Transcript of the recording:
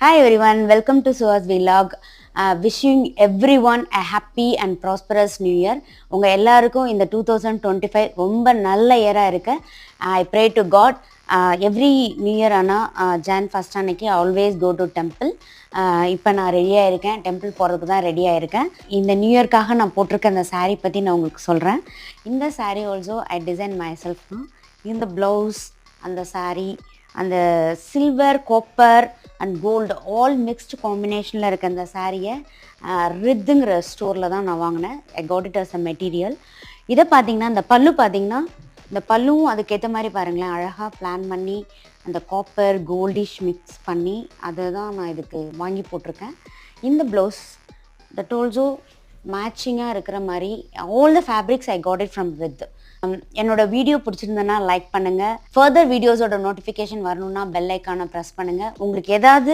Hi everyone, welcome to Suhas Vlog. Wishing everyone a happy and prosperous new year. உங்க எல்லாருக்கும் இந்த 2025 ரொம்ப நல்ல இயரா இருக்கு. I pray to God. Every new year ஆனா Jan 1st அன்னைக்கு always go to temple. இப்போ நான் ரெடியாக இருக்கேன், டெம்பிள் போகிறதுக்கு தான் ரெடியாக இருக்கேன். இந்த நியூ இயர்க்காக நான் போட்டிருக்க அந்த saree பற்றி நான் உங்களுக்கு சொல்கிறேன். இந்த saree also I design myself தான். இந்த ப்ளவுஸ், அந்த saree, அந்த silver, copper and gold all mixed காம்பினேஷனில் இருக்க அந்த சாரியை ரித்துங்கிற ஸ்டோரில் தான் நான் வாங்கினேன். I got it as a material. இதை பார்த்தீங்கன்னா இந்த பல்லு பார்த்தீங்கன்னா இந்த பல்லுவும் அதுக்கேற்ற மாதிரி பாருங்களேன், அழகாக பிளான் பண்ணி அந்த காப்பர் கோல்டிஷ் மிக்ஸ் பண்ணி அதை தான் நான் இதுக்கு வாங்கி போட்டிருக்கேன். இந்த ப்ளவுஸ் தட் ஆல்சோ மேட்சிங்காக இருக்கிற மாதிரி all the fabrics I got it from with. என்னோட வீடியோ பிடிச்சிருந்தேன்னா லைக் பண்ணுங்கள். ஃபர்தர் வீடியோஸோட நோட்டிஃபிகேஷன் வரணும்னா பெல் ஐக்கானை ப்ரெஸ் பண்ணுங்கள். உங்களுக்கு ஏதாவது